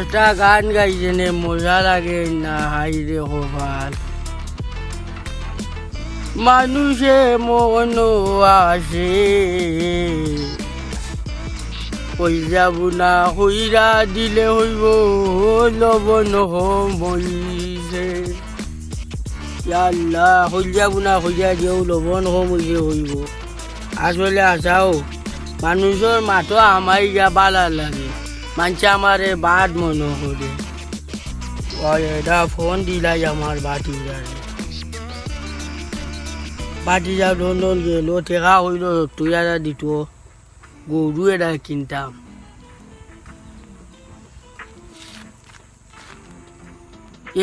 একটা গান গাইছেনে মজা লাগে না হাই রে কপাল মানুষে মন আসে কই যাব না হইরা দিলে হইব লবণ হইছে আল্লাহ হই যাব না হইরা দিও লবণ হইছে হইব আসলে আসাও মানুষের মাথা আমাই যা বালা লাগে মানুষ আমারে বাদ মনে করে এটা ফোন দিলাই আমার বাটিরা লন্ডন গেল টেকা হইল 70,000 দিত গরু এটা কিনতাম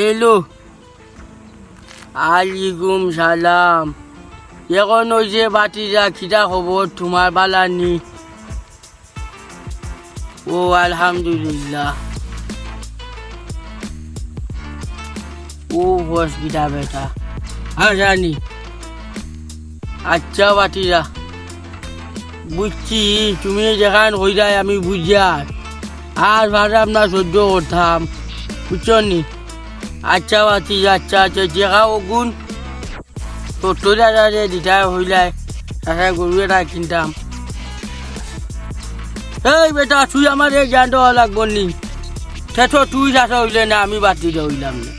এলো আলাইকুম সালাম এখন ওই যে বাটিরা খিদা খবর তোমার বালানি ও আলহামদুলিল্লাহ ও বস গিটা বেটা আর জানি আচ্ছা বাটিরা বুঝছি তুমি যেখান হয়ে যায় আমি বুঝিয়ার আর ভাবলাম না সহ্য করতাম বুঝছো নি আচ্ছা বাটিরা আচ্ছা আচ্ছা যেখাও গুণ 70,000 দিতে হইলাই তাতে গরু এটা কিনতাম এই বেটা তুই আমার এই জ্ঞান দেওয়া লাগবো নি সেটো তুই চাষা হইলে না আমি বাতি হইলাম না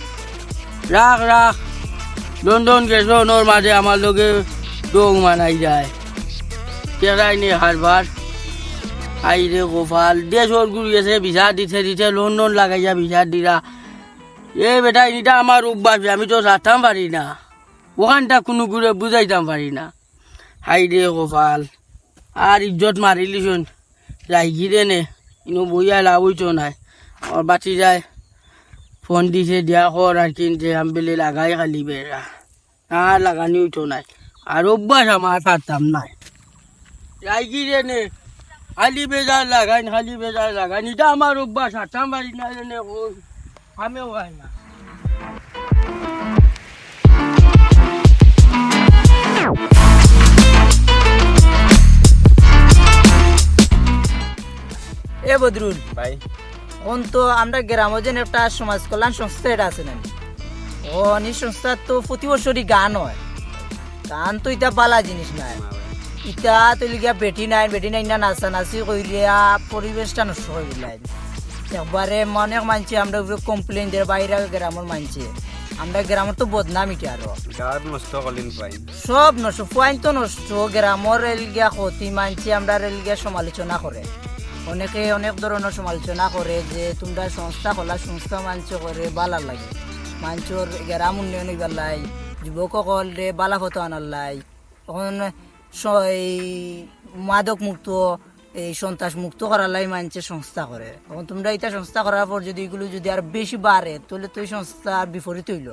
রাখ রাখ লন্ডন গেছো ওর মাঝে আমার লোকে ডোং মানাই যায় কেরাই নি হারবার আই রে গোপাল দেশর ঘুরি গেছে বিচার দিতে দিতে লন্ডন লাগাইয়া বিচার দিরা এই বেটা এটা আমার অভ্যাস আমি তো যাতাম পারি না ওখানটা কোনো ঘুরে বুঝাইতাম পারি না হাই রে গোপাল আর ইজ্জত মারিলিছুন যাই গিরে নে ইনো বইয়া লাভ হইতো নাই আমার বাঁচি যায় ফোন দিছে দিয়া কর আর কিনছে আমি বেলে লাগাই খালি বেড়া আর লাগানি হইতো নাই আর অভ্যাস আমার পারতাম নাই যাই গিরে নে খালি বেজার লাগাইন এটা আমার অভ্যাস হারতাম পারি না নে আমিও হয় না এ বদরুল ভাই এখন তো আমরা গ্রামে যেন একটা সমাজ কল্যাণ সংস্থা এটা আছে না ও এই সংস্থা তো প্রতি বছরই গান হয় গান তো এটা বালা জিনিস নাই ইটা তৈলিগিয়া বেটি নাই না নাচানাচি কইলিয়া পরিবেশটা নষ্ট হয়ে দিলাই একবারে অনেক মানছে আমরা কমপ্লেন দিয়ে বাইরে গ্রামের মানছে আমরা গ্রামের তো বদনাম এটা আরো নষ্ট করলেন ভাই সব নষ্ট পয়েন্ট তো নষ্ট গ্রামের রেলগিয়া ক্ষতি মানছে আমরা রেলগিয়া সমালোচনা করে অনেকে অনেক ধরনের সমালোচনা করে যে তোমরা সংস্থা খোলা সংস্থা মানছ করে বালা লাগে মানুষের গ্রাম উন্নয়ন হইবার লাই যুবকসকলে বালা ফটো আনার লাই তখন এই মাদক মুক্ত এই সন্ত্রাস মুক্ত করার লাই মানছে সংস্থা করে তখন তোমরা এটা সংস্থা করার পর যদি এগুলো যদি আর বেশি বাড়ে তাহলে তো এই সংস্থার বিপরীত হইল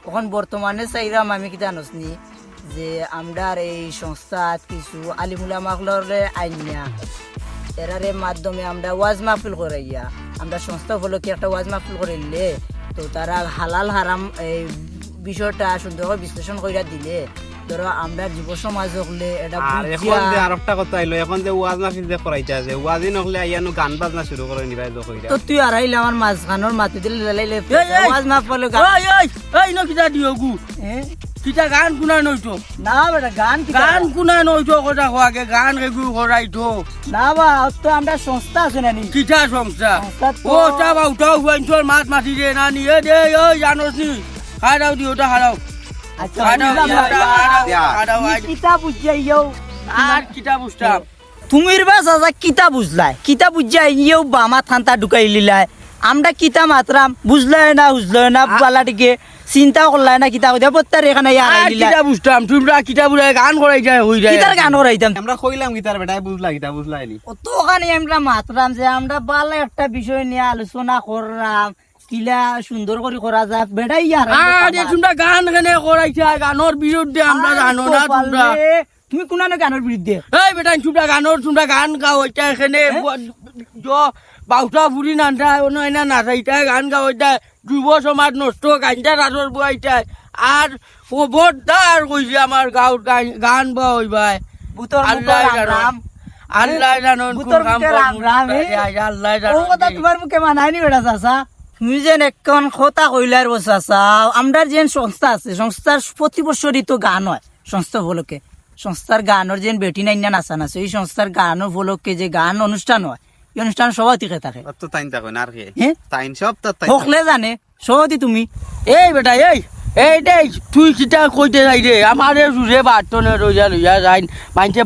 তখন বর্তমানে চাইরাম আমি কি জানোসনি যে আমরা এই সংস্থা কিছু আলিমুলামাকলরে আইনিয়া এরারে মাধ্যমে আমরা ওয়াজ মাহফিল করাইয়া আমরা সংস্থা উপলক্ষে একটা ওয়াজ মাহফিল করাইলে তো তারা হালাল হারাম এই বিষয়টা সুন্দর করে বিশ্লেষণ কইরা দিলে ধরো আমরা যুব সমাজ হলে এটা এখন যে আরেকটা কথা আইলো এখন যে ওয়াজ মাহফিল যে করাইতে আছে ওয়াজই নহলে আইয়ানো গান বাজনা শুরু করে নিবাই তো কইরা তো তুই আর আইলে আমার মাঝখানোর মাটি দিলে লাইলে ওয়াজ মাহফিল এই ন কিটা দিও গু কিটা গান কুনা নইতো না বেটা গান কুনা নইতো কথা আগে গান রেগু করাইতো না বা তো আমরা সংস্থা আছে না নি কিটা সংস্থা ও তা উঠাও হুয়াইছর মাছ মাটি দে না নি এ দে ওই জানোস নি হারাও দি ওটা হারাও আচ্ছা কিতাব বুঝাইও আর কিটা বুঝতাম তুমির বাস আজা কিতা বুঝলাই কিতা বুঝাইও বামা থান্তা ঢুকাই লিলাই আমরা কিতা মাত্রাম বুঝলাই না বালাটিকে চিন্তা করলাই না কিতা কইতা পত্তার এখানে কিতা বুঝতাম তোমরা কিতা বুঝাই গান করাই যায় হই যায় কিতার গান করাইতাম আমরা কইলাম গিটার বেটাই কিতা বুঝলাইলি তো ওখানে আমরা মাত্রাম যে আমরা বালা একটা বিষয় নিয়ে আলোচনা করলাম কিলা সুন্দর করে করা যাক বেটাই আর আরে তোমরা গান কেনে করাইছা গানের বিরুদ্ধে আমরা জানো না তোমরা তুমি কোনানো গানের বিরুদ্ধে এই বেটা তোমরা গান গাও এটা এখানে বাউটা বুড়ি নান্ডা না নাচাইটা গান গাও এটা যুব সমাজ নষ্ট গানটা রাজর বুয়াইটা আর খবরদার কইছে আমার গাঁৱত গান বা হইবাই বুতর আল্লাহ রাম আল্লাহ জানো কোন বুতর কাম ভিতরে করবো। রাম, আল্লাহ ও জানো কথা তোমার মুখে মানায়নি বেটা চাচা। তুমি যেন একখান কথা কইলার বস চাচা, আমরা যে সংস্থা আছে সংস্থার প্রতি বছরই তো গান হয় সংস্থা উপলক্ষে। সংস্থার গানের যে বেটি নাইনা নাচান আছে, এই সংস্থার গান উপলক্ষে যে গান অনুষ্ঠান হয়, এই অনুষ্ঠান সভাপতি কে থাকে? তো তাইন থাকো না আর কি হ্যাঁ? তাইন সব তো তাই সকলে জানে সভাপতি তুমি। এই বেটা এই দেই তুই কিটা কইতে যাই রে আমারে জুড়ে বাটনে রইয়া লইয়া যাই মানছে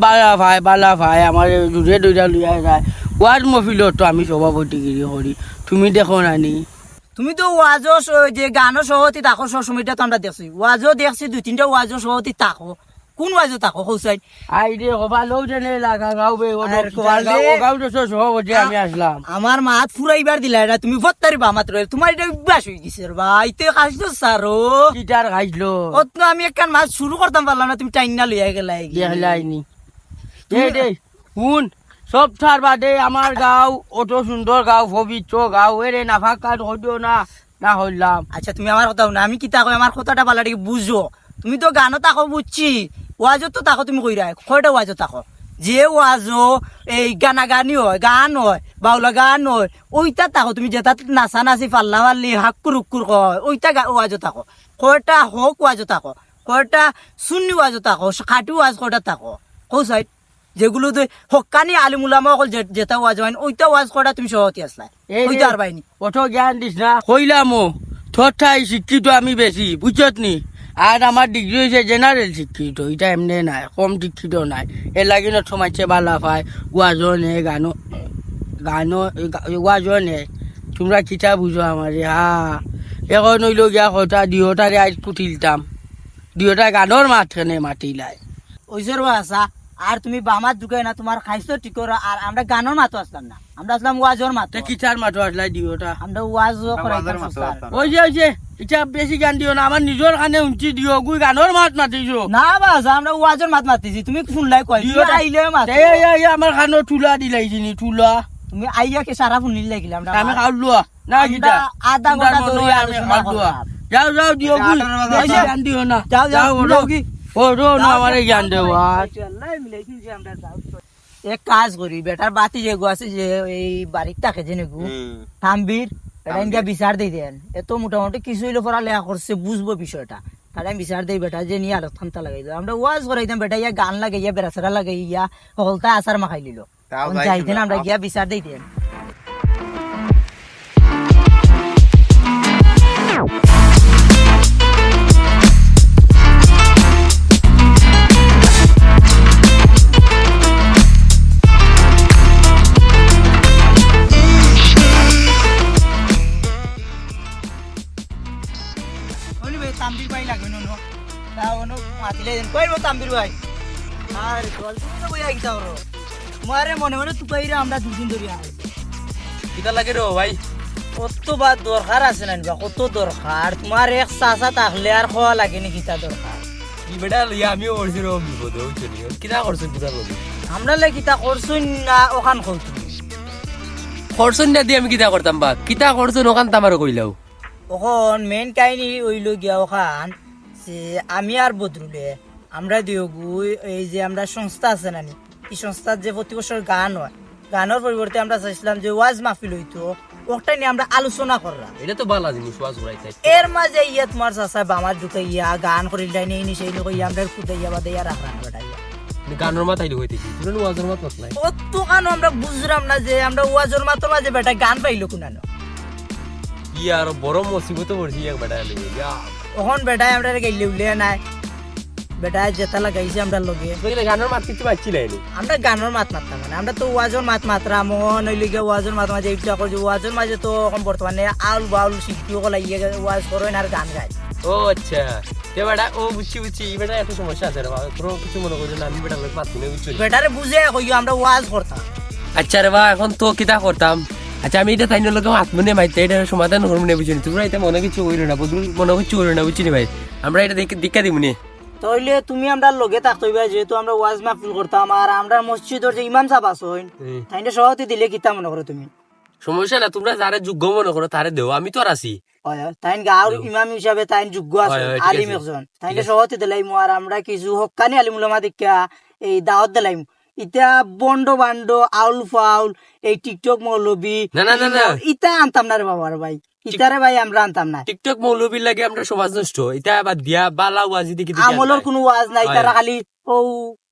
বালা ভাই আমারে জুড়ে দইয়া লইয়া যায় ওয়াজ মফিলত তো আমি সভাপতিগিরি করি তুমি দেখো নানি তুমি তো ওয়াজও যে গানও সভাপতি থাকো সবসময়টা তো আমরা দেখছি, ওয়াজও দেখছি 2-3টা ওয়াজও সভাপতি থাকো। কোন ওয়াজও থাকো কৌসাই? আই রে হবালো জেনে লাগা গাও বে ও আর কোয়ালে- গাও তো সভাপতি আমি আসলাম আমার মাত ফুরাইবার দিলা এটা তুমি ফত্তারিবা মাত্র, তোমার এটা অভ্যাস হয়ে গেছে রে ভাই। তে খাইছো সারো কিটার খাইলো অত আমি একখান মাছ শুরু করতাম পারলাম না, তুমি টাইনা লইয়া গেলা দেখলাইনি এই দে শুন সব ছাড় বাদে আমার গাঁও অত সুন্দর গাঁও পবিত্র গাঁও এরে নাফাক কাজ হইতো না হইলাম আচ্ছা তুমি আমার কথা না, আমি কি তাকো আমার কথাটা পালাটি বুঝো। তুমি তো গানও তাকো বুঝছি, ওয়াজও তো তাকো তুমি কইরা কয়টা ওয়াজও তাকো। যে ওয়াজও এই গানাগানি হয়, গান হয়, বাউলা গান হয়, ওইটা তাকো তুমি যেটা নাচা নাচি পাল্লা পাল্লি হাক্কুর উক্কুর কয় ওইটা ওয়াজও তাকো। কয়টা হোক ওয়াজও তাকো, কয়টা সুন্নি ওয়াজও তাকো, খাটি ওয়াজ কয়টা তাকো কৌ সাইড যেগুলো তো হকানি আলিমুলামা অকল যেটা ওয়াজ হয় ওইটা ওয়াজ কয়টা তুমি সহতি আসলাই ওইটা আর বাইনি। অত জ্ঞান দিস না কইলাম তোর ঠাই শিক্ষিত আমি বেশি বুঝছত নি আর আমার ডিগ্রি হয়েছে জেনারেল শিক্ষিত, এটা এমনি নাই কম শিক্ষিত নাই এর লাগি না সমাজে বালা পায় ওয়াজও নে গানো ওয়াজও নে তোমরা কিতা বুঝো আমার এখন হইল গিয়া কথা দিহটারে আজ কুটিলতাম দিহটা গানোর মাঠখানে মাতিলাই ওইসর আসা আর তুমি বামাত ঢুকাই না তোমার খাইছো ঠিক করো। আর আমরা গানের মাতো আসলাম না, আমরা আসলাম ওয়াজর মাতো। কিতার মাঠো আসলাই দিহটা আমরা ওয়াজও করাইতাম ওয়াজের মাতো সস্তার। আসতাম। ওই যে এটা বেশি গান দিও না আমার নিজের কানে উঞ্চি দিও গুই গানোর মাত মাতিছো না বাস আমরা ওয়াজর মাত মাতিছি, তুমি শুনলাই কয় তুমি দিওটা- আইলে মাত এই আমার কানো তুলা দিলাই জিনি তুলা তুমি আইয়া কে সারা শুনিল লাগিলে আমরা আমি খাওয়া না কিটা আধা তোমরা ঘন্টা মনে ধরে হয় আমি আলোচনা খাওয়া করলাম। যাও দিও গুই আঠারো বাজে বেশি আসা। গান দিও না যাও যাও ওরো যাও কি আমার জ্ঞান দেওয়া এক কাজ করি বেটার বাতি যে গো আছে যে এই বাড়ির থাকে যে নেগু থামবির এটা ইন্ডিয়া বিচার দিয়ে দেন এত মোটামুটি কিছু হইলে পড়া লেখা করছে বুঝবো বিষয়টা তাহলে আমি বিচার দিই বেটা যে নিয়ে আলো থামতা লাগাই দিল আমরা ওয়াজ করাইতাম বেটা ইয়া গান লাগাইয়া বেড়াচারা লাগাইয়া হলতা আচার মাখাই লিল তাও যাই যাইতেন তোমরা, আমরা তাও। গিয়া বিচার দিই দেন তাম্বির ভাই লাগবে নো তা ওনো মাতিলে দেন কইবো তাম্বির ভাই আর কল তুমি তো বইয়া গিতা করো মারে মনে মনে তুকাইরা আমরা দুদিন ধরে আছি কিতা লাগে রে ভাই কত বা দরকার আছে না বা কত দরকার তোমার এক চাচা থাকলে আর খাওয়া লাগে নি কিতা দরকার ই বেটা লিয়া আমিও করছি রে বিপদ হইছে নি কিতা করছ কিতা লগে আমরা লে কিতা করছুন না ওখান কই তুমি করছন না দি আমি কিতা করতাম বা কিতা করছন ওখান তামারও কইলাও ওখান মেন কাহিনী হইল গিয়া ওখান যে আমি আর বদরুলে আমরা দিওগু এই যে আমরা সংস্থা আছে নানি এই সংস্থার যে প্রতি বছর গান হয় গানের পরিবর্তে আমরা চাইছিলাম যে ওয়াজ মাহফিল হইতো ওটা নিয়ে আমরা আলোচনা করলাম। এটা তো বালা জিনিস ওয়াজ করাইতে এর মাঝে ইয়া তোমার চাচা বামার ঢুকে ইয়া গান করিল ডাইনি এই সেই লোক ইয়া আমরা খুদাইয়া বাদাইয়া রাখলাম বেটাইয়া গানের মাথায় হইতেছি তুই ওয়াজের মাত নাই কত গান আমরা বুঝলাম না যে আমরা ওয়াজের মাত্র মাঝে বেটা গান পাইলো কুনানো ই আর বড় মুসিবতে পড়ছি এক বেটা লগে যা ওখান বেটায় আমরা গাইলে উলিয়া নাই বেটায় যেতা লাগাইছে আমরা লগে কইলে গানের মাত কিছু পাচ্ছি না আমরা গানের মাত মারতাম মানে আমরা তো ওয়াজের মাত মাত্রা মন হইলে গিয়ে ওয়াজের মাত মাঝে ইচ্ছা করছি ওয়াজের মাঝে তো এখন বর্তমানে আউল বাউল শিখিও গলা ইয়ে ওয়াজ করেন আর গান গায় ও আচ্ছা তে বেটা ও বুঝছি ই বেটা এত সমস্যা আছে রে তোর কিছু মনে করি না আমি বেটা লগে পাচ্ছি না বুঝছি বেটারে বুঝে কইও আমরা ওয়াজ করতাম। আচ্ছা রে বা এখন তো কিতা করতাম আচ্ছা আমি এটা তাই লোক আত্মনে মাইতে এটা সমাধান করবো না বুঝিনি তোমরা এটা মনে কিছু কইলো না বদল মনে কিছু কইলো না বুঝিনি ভাই আমরা এটা দীক্ষা দিব নি তাইলে তুমি আমরা লগে থাকতে হইবা যেহেতু আমরা ওয়াজ মাহফিল করতাম আর আমরা মসজিদের যে ইমাম সাহেব আছেন তাইলে সহজে দিলে কিতা মনে করো তুমি সমস্যা না তোমরা যারা যোগ্য মনে করো তারে দেও আমি তো আর আছি তাই গাঁর ইমাম হিসাবে তাই যোগ্য আছে হয়, ঠিক আলিম আছে। একজন তাইলে সহজে দিলাইমু আর আমরা কিছু হকানি আলিমুলামা দেখা এই দাওয়াত দিলাইমু ইটা বন্ড বান্ড আউল ফাউল এই টিকটক মৌলবি না, না, না, না। ইটা আনতাম না রে বাবার ভাই, ইটারে ভাই আমরা আনতাম না। টিকটক মৌলবীর লাগে আমরা সমাজ নষ্ট, এটা বাদ দিয়া বালা ওয়াজি দেখি আমলের কোনো ওয়াজ নাই, হয়। তারা খালি ও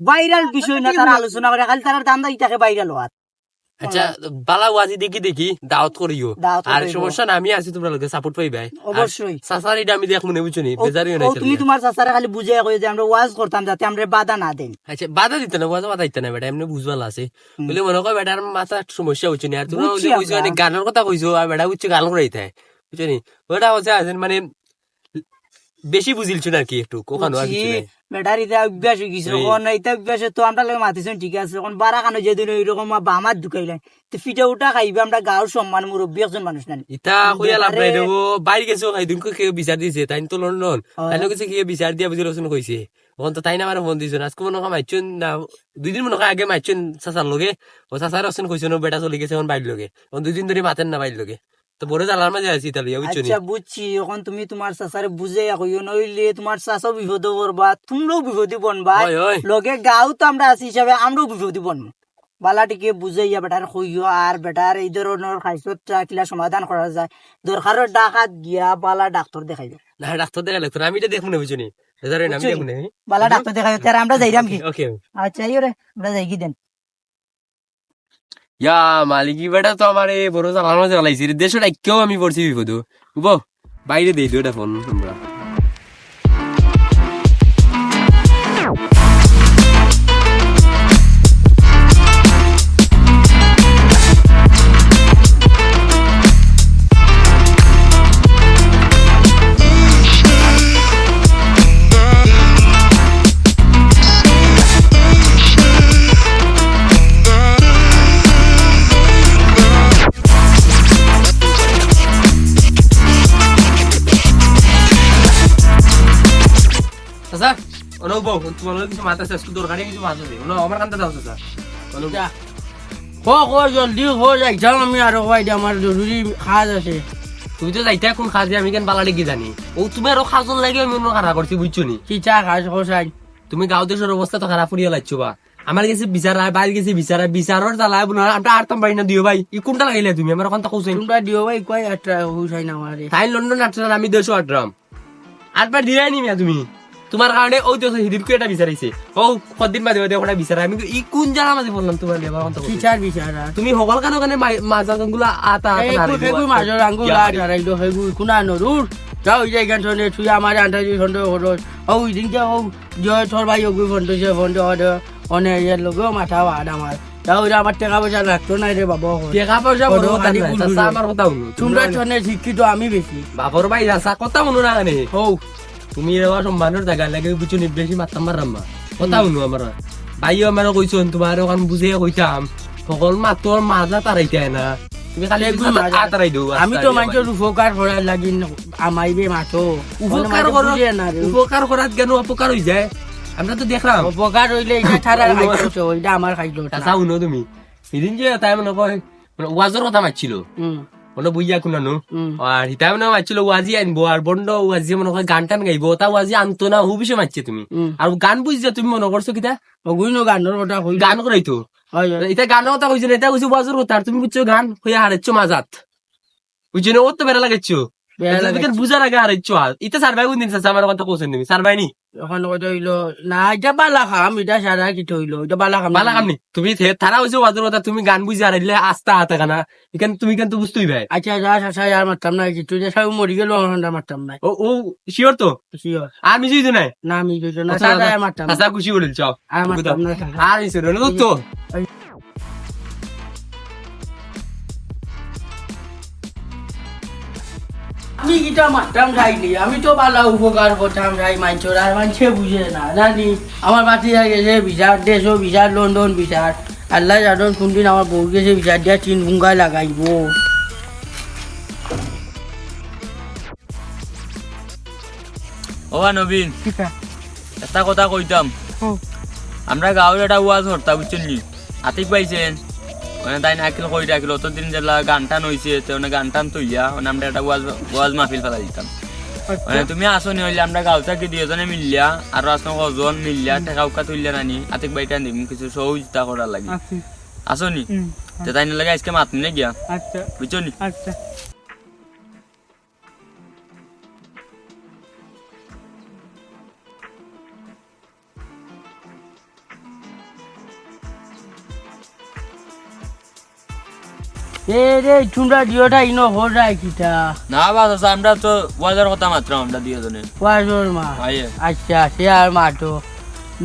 ভাইরাল বিষয় না তারা আলোচনা করে, খালি তারা দান্দা ইটাকে ভাইরাল হওয়ার। আচ্ছা বালা ওয়াজি দেখি দাওয়াত করিও, দাওয়াত আর করিও। সমস্যা না, আমি আছি তোমরা লোকে সাপোর্ট পাইবাই অবশ্যই। সাসার এটা আমি দেখ মনে বুঝছো নি, বেজারিও নাই তুমি তোমার চাচারা খালি বুঝে কই যে আমরা ওয়াজ করতাম যাতে আমরা বাধা না দেন। আচ্ছা বাধা দিতে না, বাধা দিতে না বেটা, এমনি বুঝবাল আছে বলে মনে কর বেটার মাথা সমস্যা হচ্ছে না, আর তোমরা বুঝছি কইছো আমরা। গানের কথা কইছো, আর বেটা বুঝছো গান করাইতে বুঝছো নি, ওটা হচ্ছে আছেন মানে বেশি বুঝিলছো না আর কি, একটু কোখানো আর কিছু নাই। বেটার ইটা অভ্যাস হয়ে গেছে, কোন ইটা অভ্যাসে তো আমরা লাগে মাতিছেন ঠিক আছে, কোন বারা কানো যেদিন ওইরকম বামার ঢুকাইলেন তো ফিটা উঠা খাইবে, আমরা গাঁর সম্মান মুরব্বী একজন মানুষ নাই। ইতা কইয়া লাভ নাই দেবো, বাইরে গেছো খাইদিন কেউ বিচার দিছে, তাই তো লন্ডন তাই কাছে কেউ বিচার দিয়া বুঝি রচনা কইছে, তখন তো তাই না আমার ফোন দিছো, আজকে মনে হয় মাইচুন না 2 দিন মনে হয় আগে মাইচুন চাচার লগে, ও চাচার রচনা কইছে বেটা চলে গেছে এখন বাইর লগে, 2 দিন ধরে মাতেন না বাইর লগে, তো বড় জ্বালার মাঝে আছি তাহলে বুঝছো নি। আচ্ছা বুঝছি, এখন তুমি তোমার চাচারে বুঝে কইও, নইলে তোমার চাচাও বিপদ পড়বা, তোমরাও বিপদে বনবা, ওই, ওই। লগে গাঁও তো আমরা আছি হিসাবে আমরাও বিপদে বনবো। বালাটিকে বুঝাইয়া বেটার কইও, আর বেটার এই ধরনের খাইছত কিলা সমাধান করা যায়, দরকারের ডাকাত গিয়া বালা ডাক্তার দেখাইবে, না ডাক্তার দেখা লাগতো না, আমি এটা দেখবো না বুঝছো নি, বেজারেন আমি দেখবো না। বালা ডাক্তার দেখাইবে, তার আমরা যাইরাম কি? ওকে আচ্ছা ইয়ে রে, আমরা যাই কি দেন। ইয়া মালিকি বেটা তো আমার এই বড় জ্বালার মাঝে জ্বালাইছি, দেশটা কেউ আমি পড়ছি বিপদ বুঝবো, বাইরে দেই দুটা ফোন আমরা। চাচা অনুভব তোমার কিছু মাথা শেষ দরকারি কিছু মাছ আছে আমার কান্তা দাও চাচা যা। জলদি যাইতাম আমি, আর আমার জরুরি কাজ আছে। তুমি তো যাইতে এখন খাজি, আমি কেন বালা লেগে জানি, ও তুমি আরো খাজন লাগে আমি অন্য খারাপ করছি বুঝছো নি, কি চা কাজ খসাই তুমি গাঁও দেশের অবস্থা তো খারাপ করিয়া লাগছো বা, আমার কাছে বিচার বাইরে গেছে বিচারের জ্বালায় বোনা আমরা আরতাম পারি না দিও ভাই, ই কোনটা লাগাইলে তুমি আমার কথা কৌছেন, তোমরা দিও ভাই কয় একটা হুসাই না আমারে। তাই লন্ডন আটটা আমি 208 8বার দিলাই নি মিয়া তুমি, তোমার কারণে ওই তো সেদিন এটা বিচারাইছে, ও কদিন বাদে বাদে ওটা বিচারা, আমি ই কোন জানা মাঝে বললাম তোমার লেবার কথা কি চার বিচার আর তুমি সকল কানো কানে মাজা গুলা আতা মাজর আঙ্গুল হারাইলো সেইগুলো কোনা নদূর যাও ওই জায়গা শোনে তুই আমার আন্টাজি সন্দেহ করো, ওই দিনকে ও জয় তোর ভাই ওগুলো ফোন দিয়েছে, ফোন দিয়ে অনেক ইয়ের লোকেও মাথা হাট আমার, তাও আমার টাকা পয়সা লাগতো না রে বাবা, টাকা পয়সা বড় বড় খালি কথা গুল আমার কথা শুনো, তোমরা শোনে শিক্ষিত আমি বেশি বাপর ভাই আসা কথা শুনো না কানে, হৌ তুমি এরকম সম্মানের জায়গা লাগে বুঝছো নি, বেশি মারতাম মারাম্মা কথা শুনো আমার ভাইও আমার কইছো তোমার ওখান বুঝে কইতাম সকল মাতর মাজা তারাইতে না, তুমি খালি তারাই দিও, আমি তো মানুষের উপকার করার লাগি আমাইবে মাথো উপকার করো, উপকার করার কেন অপকার হয়ে যায়, আমরা তো দেখলাম উপকার হইলে এটা ছাড়া খাইছো, ওইটা আমার খাইলো আচ্ছা শুনো তুমি সেদিন যে তাই মনে কয় ওয়াজের কথা মারছিল মনে বুঝিয়া কোনানো, আর হিতাই মনে মারছিল ওয়াজি আনবো, আর বন্ড ওয়াজি মনে হয় গান টান গাইবো, তা ওয়াজি আনতো না হু বিষয় মারছে তুমি, আর গান বুঝছে তুমি মনে করছো কিতা ওগুলো গানের কথা কই গান করাইতো, এটা গানের কথা কইছো না, এটা কইছো ওয়াজের কথা, আর তুমি বুঝছো গান হইয়া হারাইছো মাজাত বুঝছো না, ও তো বেড়া লাগাইছো বুঝার আগে হারাইছো, এটা সারভাই কোন দিন আমার কথা কইছেন তুমি সারভাই নি, এখন কথা হইলো না এটা বালা খাম, এটা সারা কিছু হইলো এটা বালা খাম বালা কামনি, তুমি তারা হইছো ওয়াজের কথা, তুমি গান বুঝে হারাইলে আস্তা হাতে কানা, এখানে তুমি কেন তো বুঝতেই ভাই, আচ্ছা যা শাসা আর মারতাম না, কিছু যে সব মরি গেল মারতাম না, ও শিওর তো শিওর আর মিশিয়ে তো নাই, না আমি কিছু না সাদা মারতাম না, আচ্ছা খুশি বলিল চাও আর মারতাম না আর মিশিয়ে রইল তো আমি কিটা মারতাম যাইনি, আমি তো বালা উপকার করতাম যাই মানছর, আর মানছে বুঝে না জানি আমার বাতি গেছে বিচার দেশও বিচার লন্ডন বিচার, আল্লাহ জানন কোনদিন আমার বউ গেছে বিচার দিয়া 3 ভুঙ্গায় লাগাইব। ও নবীন একটা কথা কইতাম, আমরা গাঁৱৰ এটা ওয়াজ হরতা বুঝছেন নি, আতিক পাইছেন মানে তাই নাকিল কই রাখিল অতদিন যেলা গান টান হয়েছে, গান টান তৈয়া আমরা একটা ওয়াজ মাহফিল ফেলা দিতাম, মানে তুমি আসো নি হইলে আমরা গাঁও থাকি দুজনে মিলিয়া আর আসো কজন মিলিয়া টাকা উকা তুললে নানি আতিক বাইটা দিম কিছু সহযোগিতা করার লাগে আসো নি তো তাই না লাগে আজকে মাত নিয়ে গিয়া আচ্ছা বুঝছো নি আচ্ছা এ রে তোমরা দিওটা ইনো হরাই কিটা না বাস আছে আমরা তো ওয়াজার কথা মাত্র আমরা দুজনে ওয়াজোর মা আইয়ে আচ্ছা সে আর মাটো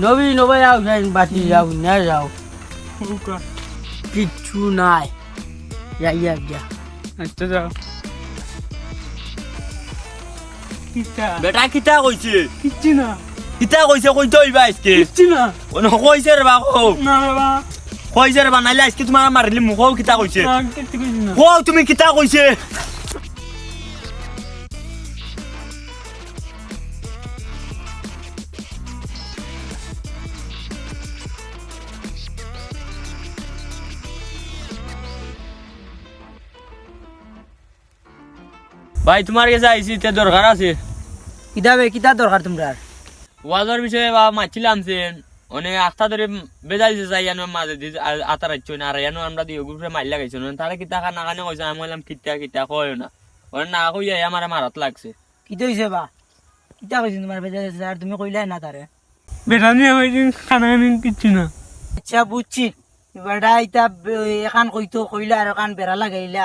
নবী নবাই আও যাই বাতি যাও না যাও উকা কিচ্ছু নাই যাইয়া যা আচ্ছা যাও কিটা বেটা কিতা কইছে কিচ্ছু না কিতা কইছে কইতে হইবা আজকে কিচ্ছু না কোন কইছে রে বাবু না বাবা কইছে রে বানাইলে আজকে তোমার মারিলি মুখ কিতা কইছে না কিচ্ছু কিছু না ও তুমি কিতা কইছে ভাই তোমার কাছে আইছি তে দরকার আছে কিতাবে কিতা দরকার তোমরা ওয়াজার বিষয়ে বা মাছিলাম সেন অনেক আস্থা ধরে বেজাইছে যাই জানো মাঝে দিয়ে আতা রাখছো না আর জানো আমরা দিয়ে গ্রুপে মাইল লাগাইছো না তারা কিতা না কানে কইছে আমি বললাম কিতা কিতা কয় না ওরা না কই যায় আমার মারাত লাগছে কিতা হইছে বা কিতা কইছিস তোমার বেজা আর তুমি কইলাই না তারে বেটা নিয়ে আমি খানা কিচ্ছু না আচ্ছা বুঝছি বেটা ইতা এখান কইতো কইলা আর এখান বেড়া লাগাইলা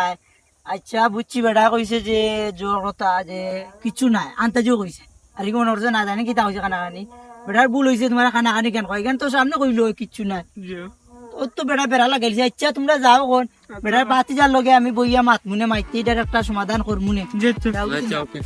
আচ্ছা বুঝছি বেটা কইছে যে জোর কথা যে কিছু নাই আন্তাজও কইছে আর কি মনে করছে না জানি কিতা হইছে খানা খানি বেটার ভুল হইছে তোমার খানা খানি কেন কয় কেন তো সামনে কইলো কিচ্ছু নাই ও তো বেটা বেড়া লাগাইছে আচ্ছা তোমরা যাও কোন বেটার বাতি যার লগে আমি বইয়া মাত মুনে মাইতে এটার একটা সমাধান করমুনে আচ্ছা ওকে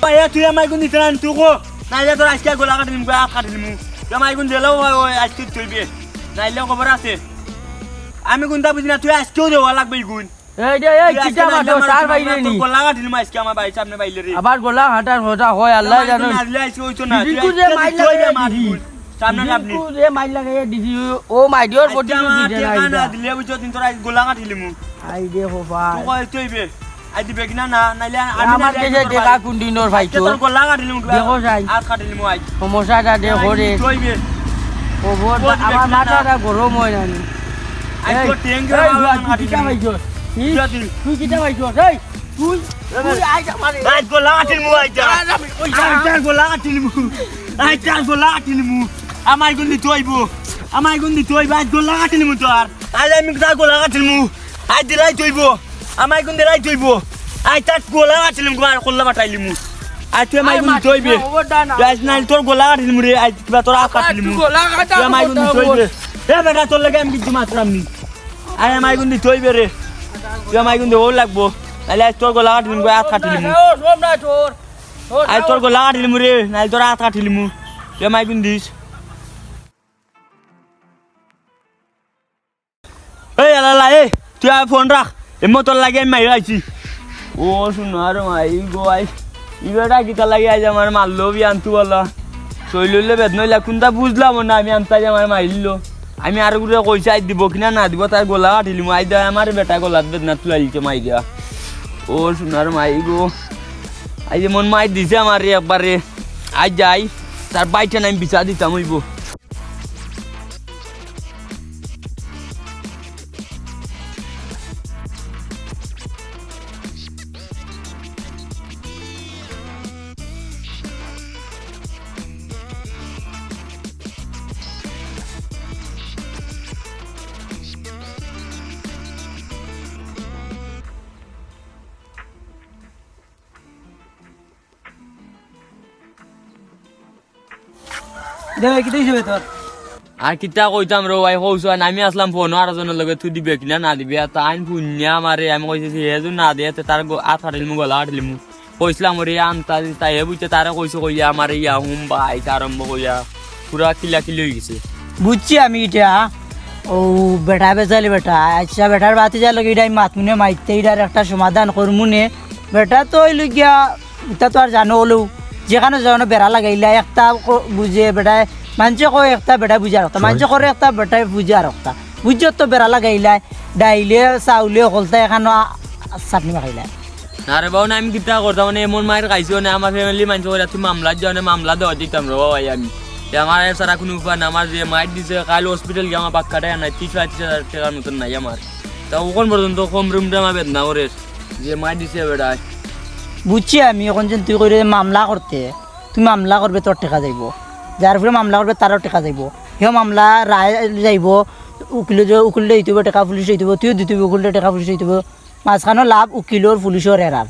Paya tu yang mai gun di telan tu ko. Naila tu asyik aku lakat ni muka akar ni mu. Yang mai gun delau asyik tu lebih. Naila kau berasa. Ami gun tak begini tu asyik tu walak bergun. এই যে এই কিটা মাটো চার বাইরে নি Kau lakat ni mas kiam mai samne bayi lari. আবার গোলা হাঁটার হতা হয় আল্লাহ জানো Naila asyik itu na. বিলকুল যে মাইল লাগাই Samne kapni. বিলকুল যে মাইল লাগাই দিছি ও মাইডিওর বডি দিতে নাই Jangan ada dia bujuk tintor asyik gula kat hilmu. আই দে হো ভাই Kau itu ibe. Adi begini na. Naila. আমার দেশে দেখা কুন্ডিনোর ভাইতো Kita gula kat hilmu. দেখো যাই At kat hilmu aja. সমস্যাটা দে হরে Itu ibe. ও বহুত আমার মাথাটা গরম হয় না Ayo tiang এই তুই কিটা ভাইছো তুই কিটা ভাইছো এই তুই তুই আইটা মারে Ay, gula kat hilmu aja. Ay, gula kat hilmu. Ay, gula kat hilmu. Amai gundi toy bu. Amai gundi toy ba gula kat hilmu tu ar. Ay, mi kita gula kat hilmu. Ay, dilai toy bu. Amai gundi dilai toy bu. Ay, tat gula kat hilmu kemar gula kat hilmu. Ay, tu amai gundi toy be. Guys, nal tor gula kat hilmu re. Ay, kita tor kat hilmu. Tu amai gundi toy be. Ya, beta tor lagi am gitu matram ni. Ay, amai gundi toy be re. Tu amai gundi hol lag bu. Ay, tor gula kat hilmu at kat hilmu. ও সব না তোর Ay, tor gula kat hilmu re. Nal tor at kat hilmu. Tu amai gundi. Hey, ala eh. Tu a phone rak. Motor lagi mai aisi. Oh, sunar mai go ai. Ibeta kita lagi aja আমার মারলো B আনতু বলা শৈললে বেদন হইলা কোনটা বুঝলাম না আমি আনতা যে আমার মাইললো আমি আর গুলো কইছে আই দিব কিনা না দিব তার গোলা কাটিলি আই দা আমার বেটা গোলাত বেদনা তুলাইছে মাই দিয়া ও সোনার মাই গো আই যে মন মাই দিছে আমার একবারে আই যাই তার বাইটা আমি বিচা দিতাম হইব দেখ কি দিছে তোর আর কিতা কইতাম রে ভাই কইছো আমি আসলাম ফোন আর জনের লগে তুই দিবে কিনা না দিবে তাই পুণ্যা মারে আমি কইছি হেজু না দিয়ে তার আত হারিল মু গলা হারিল মু কইছিলাম রে আনতা তাই হে বুঝতে তারা কইছো কইয়া আমার ইয়া হুম ভাই আরম্ভ কইয়া পুরা কিলা কিলি হয়ে গেছে বুঝছি আমি এটা ও বেটা বেচালি বেটা আচ্ছা বেটার বাতি যা লগে এটা মাতমুনে মাইতে এটার একটা সমাধান করমুনে বেটা তো ওই লইয়া এটা তো আর জানো হলেও যেখানে যেখানে বেড়া লাগাইলা একটা বুঝে বেটায় মানুষে কয় একটা বেটা বুঝার একটা মানুষে করে একটা বেটায় বুঝার একটা বুঝে তো বেড়া লাগাইলাই ডাইলে চাউলে অকলতা এখানো চাটনি মাখাইলাই আরে বাবু না আমি কিতা করতাম মানে এমন মায়ের খাইছো না আমার ফ্যামিলি মানুষ করে তুই মামলা যাও মামলা দেওয়া দিতাম রে ভাই আমি আমার সারা কোনো উপায় না আমার যে মাইট দিছে কাল হসপিটাল গিয়ে আমার বাদ কাটায় নাই 30-35 টাকার মতন নাই আমার তা ওখান পর্যন্ত কম রুমটা আমার বেদনা করে যে মাইট দিছে বেটা বুঝছি আমি এখন যে তুই করে মামলা করতে তুই মামলা করবে তোর টাকা যাইব যার ফলে মামলা করবে তারও টাকা যাইব সেও মামলা রায় যাইব উকিলে দিতে টাকা পুলিশ দিতে তুইও দিতে উকিলে টাকা পুলিশ দিতে মাঝখানো লাভ উকিলর পুলিশের এরার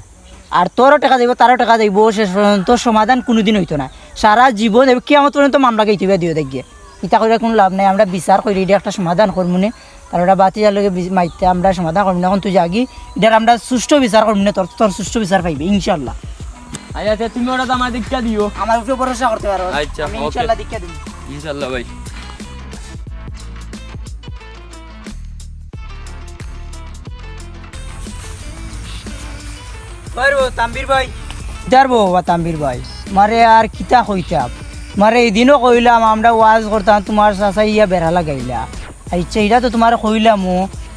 আর তোরও টাকা যাইব তারও টাকা যাইব শেষ পর্যন্ত সমাধান কোনোদিন হইতো না সারা জীবন কেমন পর্যন্ত মামলা গাইতে দিও দেখবে ইটা করে কোনো লাভ নাই আমরা বিচার করি এটা একটা সমাধান করবো তার ওটা বাতি যার লগে মাইতে আমরা সমাধান করবো না এখন তুই যাগি এটার আমরা সুষ্ঠু বিচার করবো না তোর সুষ্ঠু বিচার পাইবে ইনশাল্লাহ আচ্ছা তুমি ওটা আমার দীক্ষা দিও আমার উপরে ভরসা করতে পারো আচ্ছা, আমি okay. ইনশাল্লাহ দীক্ষা দিব ইনশাল্লাহ ভাই তাম্বির ভাই যারবো বা তাম্বির ভাই মারে আর কিতা কইতাম মারে এদিনও কইলাম আমরা ওয়াজ করতাম তোমার চাচা ইয়া বেড়া লাগাইলা আচ্ছা এটা তো তোমার কইলাম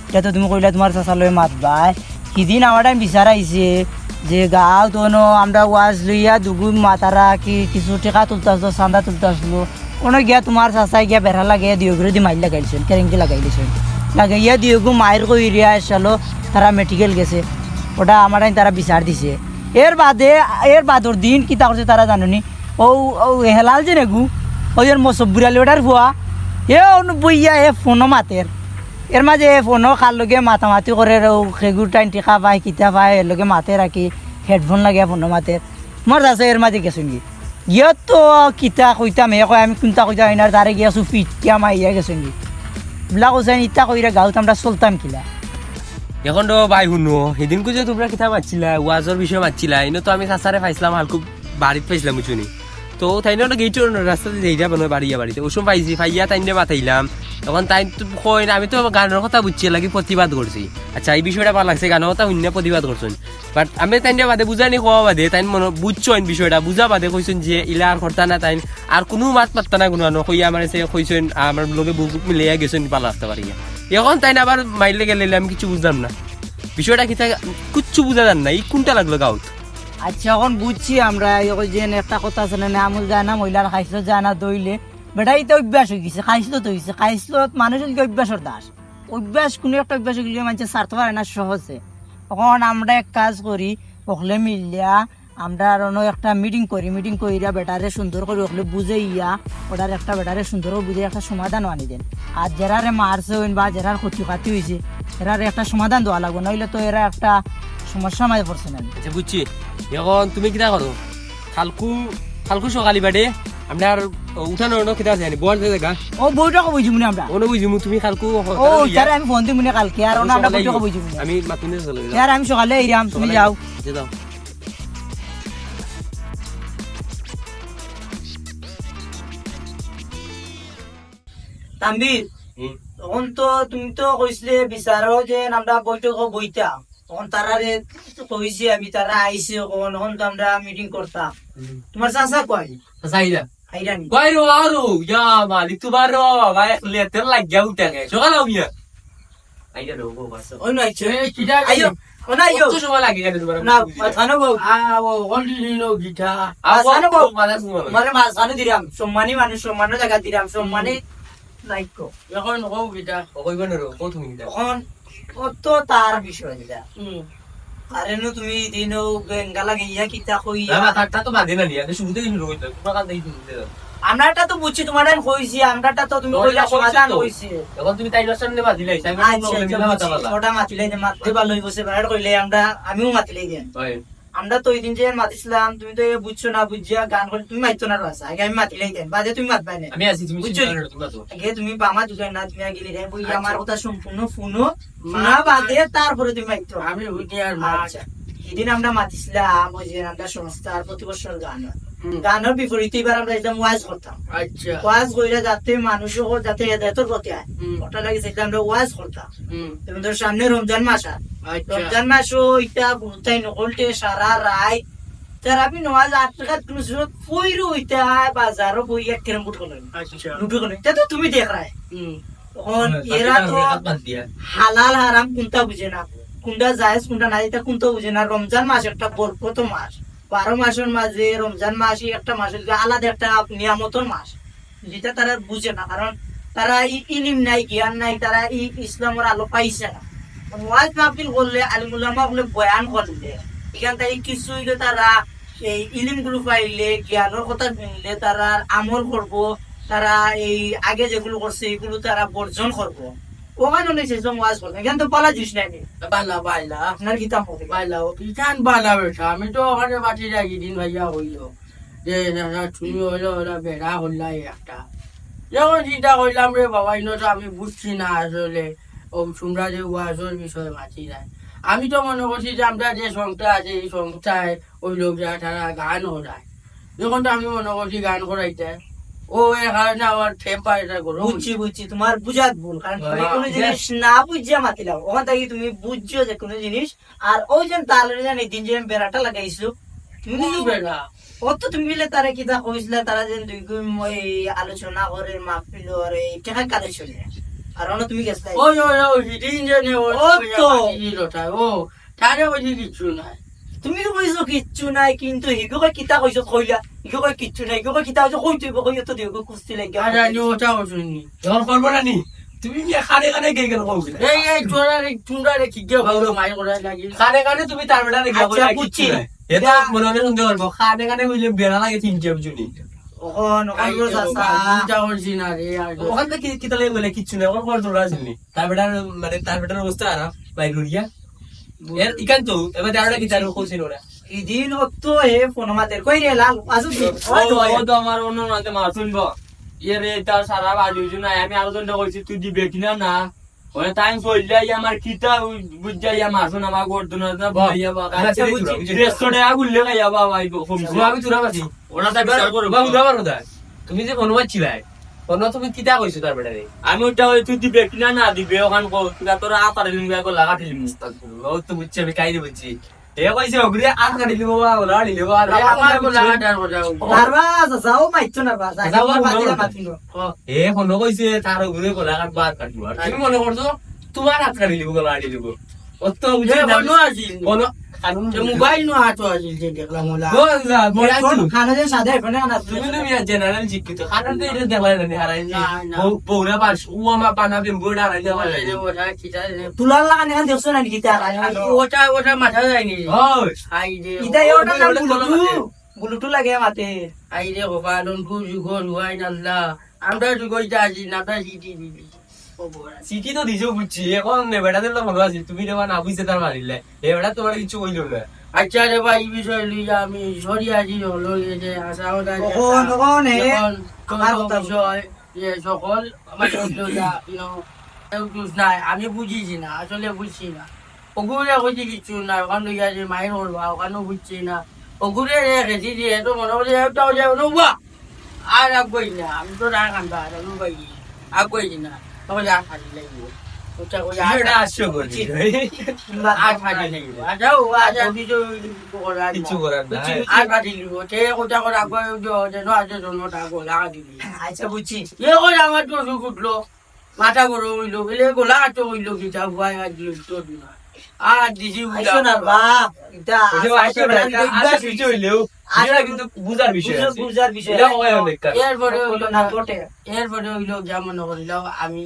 এটা তো তুমি কইলা তোমার চাচা লই মাতবাই সেদিন আমার টাইম বিচার আইছে যে গাঁও তো আমরা ওয়াজ লইয়া দুগুণ মাতারা কি কিছু টেকা তুলতে আসলো চান্দা তুলতে আসলো কোনো গিয়া তোমার চাচাই গিয়া বেড়া লাগাইয়া দিওগুলো দি মাইল লাগাইছেন কেরেঙ্কি লাগাইছেন লাগাইয়া দিওগু মায়ের কইরিয়া আসলো তারা মেডিকেল গেছে ওটা আমার তারা বিচার দিছে এর বাদর দিন কিতা করছে তারা জানুনি ও হেলাল যে নেগু ওই মসব্বুরালি ওটার ভুয়া বইয়া ফোনও মাতের এর মাঝে ফোনও খার লগে মাতামাতি করে সেগুর টাইম টিকা পায় কিতা পায় এর লগে মাতে রাখি হেডফোন লাগে ফোনও মাতের মর যাচ্ছে এর মাঝে গেছো কি গিয়ে তো কিতা কইতাম হে কয় আমি কোনটা কইতাম এনার তারে গিয়াছো ফিটিয়া মাইয়া গেছো কি বোলা কৈছে ইটা কইরা গাঁত আমরা চলতাম কিলা এখন তো ভাই শুনো সেদিনকো যে তোমরা কিতা মাতছিলা ওয়াজর বিষয়ে মাতছিলা এনে তো আমি চাচারে পাইছিলাম হালকু বাড়িত পাইছিলাম বুঝুনি তো তাই না গেইটো রাস্তাতে যাই যাবো বাড়িতে ওসব পাইছি পাইয়া তাই নিয়ে মাথাইলাম তখন তাই কই না আমি তো গানের কথা বুঝছি লাগি প্রতিবাদ করছি আচ্ছা এই বিষয়টা ভালো লাগছে গানের কথা শূন্য প্রতিবাদ করছেন বাট আমি তাই নিয়ে বাদে বুঝানি কোয়া বাদে তাই মনে বুঝছো বিষয়টা বুঝা বাদে কইছেন যে ইলা আর করতা না তাই আর কোনো মাত পাত্তা না কোনো কইয়া আমার কইছেন আমার লগে বুক মিলিয়া গেছেন পালা আসতে পারি এখন তাই না আবার মাইলে গেলে আমি কিছু বুঝলাম না বিষয়টা কি কিচ্ছু বুঝা যান না এই কোনটা লাগলো গাঁত আচ্ছা এখন বুঝছি আমরা যে একটা কথা আছে না আমুল যায় না মহিলার খাইছিল যায় না দইলে বেটা এটা অভ্যাস হয়ে গেছে খাইছিল তো হয়েছে খাইছিল মানুষের কি অভ্যাসের দাস অভ্যাস কোনো একটা অভ্যাস গেলে মানুষের স্বার্থ পারে না সহজে এখন আমরা এক কাজ করি ওখলে মিলিয়া আমরা আরো একটা মিটিং করিয়া বেটারে সুন্দর করে ওখলে বুঝে ইয়া ওটার একটা বেটারে সুন্দর করে বুঝে একটা সমাধান আনি দেন আর যারারে মারছে বা যারার ক্ষতি খাতি হয়েছে এরার একটা সমাধান দেওয়া লাগবে নইলে তো এরা একটা সমস্যা মাঝে পড়ছে না আচ্ছা বুঝছি এখন তুমি কিতা করো কালকু সকালি বাদে আমরা উঠানো কিতা আছে বল জায়গা ও বইটাকে বুঝি মনে আমরা ওনো বুঝিমু তুমি কালকু ও তারে আমি ফোন দিই মনে কালকে আর ওনা আমরা বইটাকে বুঝি মনে আমি মাতুনে চলে যাই यार আমি সকালে আইরাম তুমি যাও যাও তানবীর তখন তো তুমি তো কইছিলে বিচারো যে আমরা বৈঠক বইতা তখন তারারে কইছি আমি তারা আইছে তখন তো আমরা মিটিং করতাম তোমার চাচা কই সাইদা আইরানি কই রো আরো ইয়া মালিক তো বারো ভাই লেটার লাগিয়া উঠে সকাল আমিয়া আইডা রো বাস ওই নাই ছে কিটা আইও ওনা আইও কত সময় লাগে জানো তোমার না মাথানো বউ ও কন্টিনিউ গিটা মাথানো বউ মাথা শুনো মানে মাথানো দিরাম সম্মানী মানুষ সম্মান জায়গা দিরাম সম্মানী লাইক এখন কও গিটা কইব না রো কত তুমি কিটা তখন কত তার বিষয় দিলা কারণ তুমি দিনও বেঙ্গালা গিয়া কিতা কইয়া না থাকতা তো বাদে না নিয়া শুরুতে কিন্তু রইতো তোমরা কাল দেই শুরুতে আমরাটা তো বুঝছি তোমার টাইম কইছি আমরাটা তো তুমি কইলা সমাধান কইছি এখন তুমি তাই লসন নেবা দিলাই তাই আচ্ছা ওটা মাতিলে যে মাততে ভালো হইবছে বাড়ার কইলে আমিও মাতিলে দেন হয় আমরা তো ওই দিন যে মাতিছিলাম তুমি তো এ বুঝছো না, বুঝিয়া গান করে তুমি মাইতো না রাসা আগে আমি মাতিলাই দেন বাজে তুমি মাতবাই না আমি আছি তুমি বুঝছো? চিন্তা করো না, তোমরা তো আগে তুমি বামা দুজন না তুমি আগে লিখে বই আমার কথা সম্পূর্ণ শুনো, শোনা বাদে তারপরে তুমি মাইতো। আমি উঠি আর আচ্ছা সেদিন আমরা মাতিছিলাম ওই যে আমরা সংস্থার প্রতি বছর গান হয়। গানের বিপরীতে এবার আমরা একদম ওয়াজ করতাম। আচ্ছা ওয়াজ কইরা যাতে মানুষও যাতে হেদায়তের প্রতি আয় হুম। ওটা লাগে সেটা আমরা ওয়াজ করতাম। হুম, তোমাদের সামনে রমজান মাস আর আচ্ছা রমজান মাসও ইটা বুঝতাই নকলটে সারা রায় তার আপনি নওয়াজ 8 টাকা তুমি কইরো ইটা বাজারও বই এক কেরম বুট করলেন আচ্ছা লুটু করলেন তা তো তুমি দেখ রায় হুম, তখন এরা তো হালাল হারাম কোনটা বুঝে না, কোনটা জায়েজ কোনটা না, এটা কোনটা বুঝে না। রমজান মাস একটা বরকত মাস, 12 মাসের মাঝে রমজান মাসই একটা মাসের আলাদা একটা নিয়ামতের মাস, যেটা তারা বুঝে না। কারণ তারা ইলিম নাই, জ্ঞান নাই, তারা ইসলামের আলো পাইছে না। ওয়াজ মাহফিল করলে আলিমুল্লামা বলে বয়ান করলে এখান থেকে কিছু হইলে তারা এই ইলিম গুলো পাইলে জ্ঞানের কথা শুনলে তারা আমল করব, তারা এই আগে যেগুলো করছে এগুলো তারা বর্জন করবো। ওখানে নেই সেসব ওয়াজ করবে, এখানে তো পালা জিনিস নাই। বালা বাইলা আপনার কিতাব হবে বাইলা কিষান বালা বেটা আমি তো ওখানে বাটি রাখি দিন ভাইয়া হইলো যে না তুমি হইলো ওরা বেড়া হল্লাই একটা যখন চিন্তা করলাম রে বাবা ইনো তো আমি বুঝছি না আসলে ও তোমরা যে ওয়াজের বিষয়ে মাছি যায়। আমি তো মনে করছি যে আমরা যে সংস্থা আছে এই সংস্থায় ওই লোকরা তারা গান করায়, যখন তো আমি মনে করছি গান করাইতে ও এর কারণে আমার টেম্পারেচার করো বুঝছি বুঝছি তোমার বুঝাত ভুল, কারণ তুমি হ্যাঁ, কোনো জিনিস না বুঝিয়া মাতিলাম ওখান থেকে তুমি বুঝছো যে কোনো জিনিস। আর ওই যে তাহলে জানি দিন যে আমি বেড়াটা লাগাইছো তুমি কিন্তু বেড়া ও তো তুমি বলে তারা কিতা কইছিলা তারা যে দুই গুণ এই আলোচনা করে মাহফিল করে টাকা কালে চলে আর অন্য তুমি গেছলা ওই ওই ওই দিন জানে ও ও তো। ও তারে ওই কিছু নাই তুমি তো কইছো কিচ্ছু নাই, কিন্তু হিগো কই কিতা কইছো কইলা হিগো কই কিচ্ছু নাই, হিগো কই কিতা কইছো কই তুই কই তো দিও কুস্তি লাগা আর আমি ওটাও শুনি যখন করবো না নি তুমি খানে খানে গিয়ে গেল কৌশল এই তোরা তোমরা রে কি কেউ ভালো মাই করে লাগি খানে খানে তুমি তার বেটা রেখে আচ্ছা, বুঝছি। এটা মনে মনে শুনতে পারবো খানে খানে বুঝলে বেড়া লাগে তিনটে বুঝুনি ওখন ওখন রোজ আসা চিন্তা করছি না রে আর ওখান থেকে কি তাহলে বলে কিচ্ছু নেই ওখানে কোনো তোরা আসেনি তার বেটার মানে তার বেটার অবস্থা আর বাইর করিয়া এর ইকান তো এবার তারা কি তার কৌশল ওরা ইদিন তো হে ফোন মাতের কই রে লাল আসু ও তো আমার অন্য নাতে মার শুনবো ইয়ে রে তার সারা বাজু না আমি আলোচনা করছি তুই দিবে কিনা না ওই টাইম চললে আমার কিতা বুঝাই আমার শুন আমার করতো না ভাইয়া আচ্ছা, বুঝছি। রেস্টুরেন্টে আগুলে খাইয়া বাবা আমি তোরা পাচ্ছি ওরা তাই বিচার করবো বাবু দাবার কথা তুমি যে ফোন মারছিলাই ফোন তুমি কিতা কইছো তার বেটারে আমি ওটা ওই তুই দিবে কিনা না দিবে ওখান কিনা তোরা আতারে লিঙ্গা করে লাগা দিলি ও তো বুঝছি আমি কাইরে বুঝছি এ কইছে ওগুলি আর কাটি লিবো বা ওলা লিবো আর আমার বলা আটার কথা নার্ভাস যাও মাইতো না বাস যাও, মাতিলা যাও। মাতিলো এ ফোন কইছে তার ওগুলি কোলা কাট বার কাটবো আর তুমি মনে করছো তোমার হাত কাটি লিবো কোলা আড়ি লিবো ও তো বুঝছি না কোনো আছে কোন কানুন মোবাইল নো হাত আছে যে দেখলাম ওলা বলা মনে আছো খানা যে সাদা এখানে আনা তুমি তুমি জেনারেল শিক্ষিত কারণ তো এটা দেখাই না হারাই না, না। বউরা পাস ও আমার বানাবে বউরা হারাই দেওয়া ওটা কিটা তুলার লাগানে এখন দেখছো না কিতা ওটা ওটা মাথা যায়নি ওই আই রে ইতা ওটা নাম বুলুটু লাগে মাতে আই রে গোপালন কু যুগল হুয়াই নাল্লা আমরা যুগইটা আছি নাটা সিটি দিবি সিটি তো দিছো বুঝছি এখন বেটা দিলে ভালো আছে তুমি দেবা না বুঝতে তার মারিলে এবারে তোমার কিছু কইলো না আচ্ছা রে ভাই এই বিষয় লইয়া আমি সরি আজি হলো যে আশা ওটা ওখন ওখন হে আমার কথা বিষয় যে সকল আমার লইয়া নাই আমি বুঝিছি না আসলে বুঝছি না ওগুলো হয়েছে কিছু না ওখান লইয়া যে মায়ের হলবা ওখানেও বুঝছি না ওগুলো রেখেছি যে এত মনে হলে একটাও যাবে না আর আগুই না আমি তো রাগ আনবা আর আগুই আগুই না তাহলে আর খালি লাগবে ওটা ওই এটা আসছো করছি আর খালি লাগবে আচ্ছা ও আচ্ছা কিছু করার কিছু করার না আর খালি লাগবে সে ওটা করে আগুই যেন আছে জন্মটা গোলা দিবি আচ্ছা বুঝছি এ করে আমার তো সুখ উঠলো মাথা গরম হইলো এলে গোলা তো হইলো কিতা ভয় আর দিল তো না আর দিছি আইছো না বাপ এটা কিছু হইলেও এটা কিন্তু বুঝার বিষয় আছে বুঝার বিষয় এটা হয় অনেক কাজ। এরপরে হইলো না না বটে এরপরে হইলো যেমন হইল আমি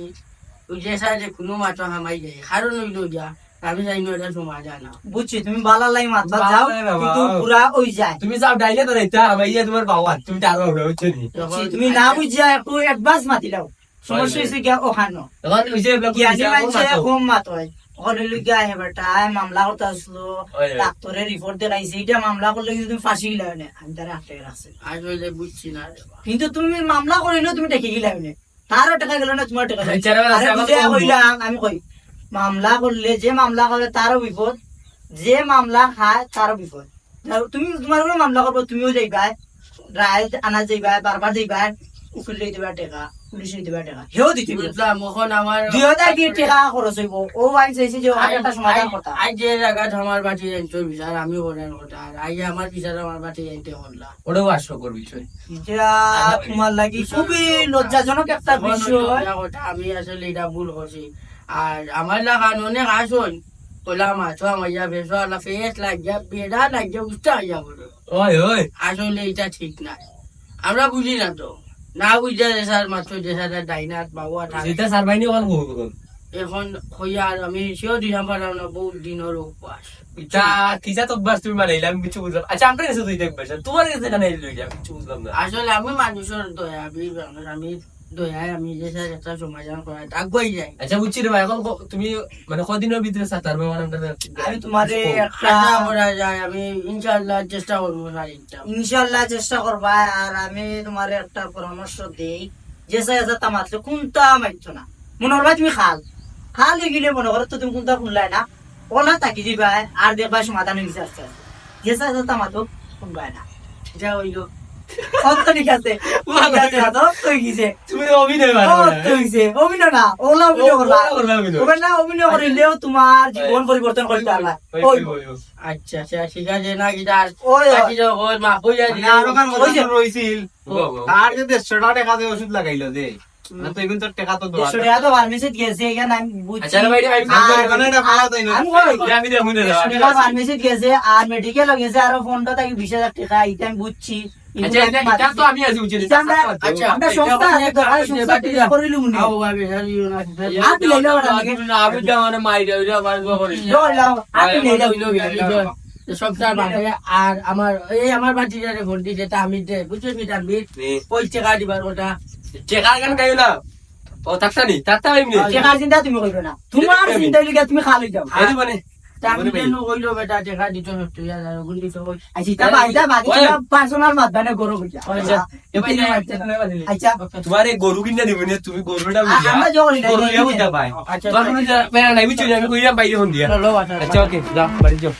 ওই যে সাইডে কোনো মাত্র হামাই যাই কারণ হইলো যা আমি জানি না এটা সময় যায় না বুঝছি তুমি বালা লাই মাতবা বালা যাও লাই বাবা। কিন্তু পুরা ওই যায় তুমি সব ডাইলে তো রাইতা আমার ইয়া তোমার বাবা তুমি তার হবে হচ্ছে নি বুঝছি, তুমি না বুঝিয়া একটু অ্যাডভান্স মাতি দাও সমস্যা হয়েছে গিয়া ওখানো তখন ওই যে ব্লক জ্ঞানী মানুষে কম মাত হয় ওখানে লিখে আয় বেটা মামলা করতে আসলো ডাক্তারের রিপোর্ট দেখাইছে এটা মামলা করলে কিন্তু তুমি ফাঁসি গিলাও না আমি তারা আটকে রাখছে আসলে বুঝছি না রে বাবা। কিন্তু তুমি মামলা করিলে তুমি দেখে গিলাও না তারও টাকা গেল না তোমার টাকা বিচারে বেলা আছে, আমাকে কম দিও। আমি কই মামলা করলে যে মামলা করে তারও বিপদ যে মামলা খায় তারও বিপদ তুমি তোমার উপরে মামলা করবো তুমিও যাইবা রায় আনা যাইবা বারবার যাইবা উকিল লই দিবা টাকা পুলিশ লই দিবা টাকা হেও দিতে বুঝলাম এখন আমার 2000 কি টাকা খরচ হইব ও আইন চাইছে যে ওর একটা সমাধান করতা আজ যে জায়গাটা আমার বাটি জানতো বিচার আমি করার কথা আর আজ আমার বিচার আমার বাটি জানতে করলাম ওটাও হাস্যকর বিষয়। এটা তোমার লাগি খুবই লজ্জাজনক একটা বিষয় আমি আসলে এটা ভুল করছি আর আমার লাগান অনেক আসন ওলা মাছো আমাইয়া বেসো আলা ফেস লাগিয়া বেড়া লাগিয়া উঠা হইয়া বলো ওই ওই আসলে এটা ঠিক না আমরা বুঝি না তো না বুঝা দেশার মাত্র দেশার ডাইনাত বাবু যেটা সারবাইনি ওখান কখন এখন হইয়া আর আমি সেও দিলাম পারলাম না বহুত দিনের উপবাস এটা কিসা তো বাস তুমি মানে আমি কিছু বুঝলাম। আচ্ছা আপনার কাছে তুই দেখবে তোমার কাছে কেন এলো এটা আমি কিছু বুঝলাম না। আসলে আমি মানুষের দয়া আমি দয়ায় আমি দেশার একটা সমাধান করা আগুয়াই যাই আচ্ছা বুঝছি রে ভাই এখন তুমি মানে কদিনের ভিতরে সাতার আমি তোমারে একটা আশা করা যায় আমি ইনশাআল্লাহ চেষ্টা করবো শারীরটা ইনশাআল্লাহ চেষ্টা করবা আর আমি তোমার একটা পরামর্শ দেই যে সাইজা তামাতলে কোনটা মাইছো না মনে হলো তুমি খাল হয়ে গেলে মনে করো তো তুমি কোনটা শুনলাই না ওলা তাকি দিবা আর দেখবা সমাধান হয়ে গেছে আস্তে আস্তে যে সাইজা তামাতো শুনবাই না যা হইলো কত ঠিক আছে হয়ে গেছে তুমি অভিনয় অভিনয় না ওলা অভিনয় করবা অভিনয় ওখানে না অভিনয় করিলেও তোমার জীবন পরিবর্তন করতে পারবা আচ্ছা আচ্ছা ঠিক আছে না গিটা ওই ওই মা হইয়া দিলে আরো কান রইছিল তার যে 150 টাকা দিয়ে ওষুধ লাগাইলো যে না তো এখন তো টাকা তো দোয়া দেড়শো টাকা তো ফার্মেসিতে গেছে এখানে আমি বুঝছি আচ্ছা রে ভাই আমি মানে এটা ভাড়া তাই না আমি কই আমি দেখুন ফার্মেসিতে গেছে আর মেডিকেল গেছে আর ফোনটা তাকে 20,000 টাকা এটা আমি বুঝছি আচ্ছা এটা তো আমি আছি বুঝছি এটা আচ্ছা আমরা সংস্থা আছে তো আর সংস্থা থেকে করিলু মুনি আও ভাবি জানিও না আপনি লইলো আমাকে আমি তো মানে মাইরা ওইটা মারব করি লইলাম আপনি লইলো সবটার বাড়ে আর আমার বাটিটারে ফোন দিছে তা আমি বুঝছো কি জানবি ওই টাকা দিবার ওটা চেকার গান গাইও না ও তাকসানি তাকতা এমনি টাকার চিন্তা তুমি কইবে না তোমার চিন্তা লিগে তুমি খালি যাও এই মানে তা আমি কেন কইলো বেটা টাকা দিতে হচ্ছে আর গুলি তো ওই আচ্ছা তা বাইদা বাকি পার্সোনাল মাতবানে গরো কইয়া আচ্ছা তোমার এই গরু কিনা দিব না তুমি গরুটা আমরা জগলি গরু ইয়া বুঝা পাই আচ্ছা তোমার কোনো প্যারা নাই বুঝছো আমি কইরাম বাইরে ফোন দিয়া লো বাটা আচ্ছা ওকে যাও বাড়ি যাও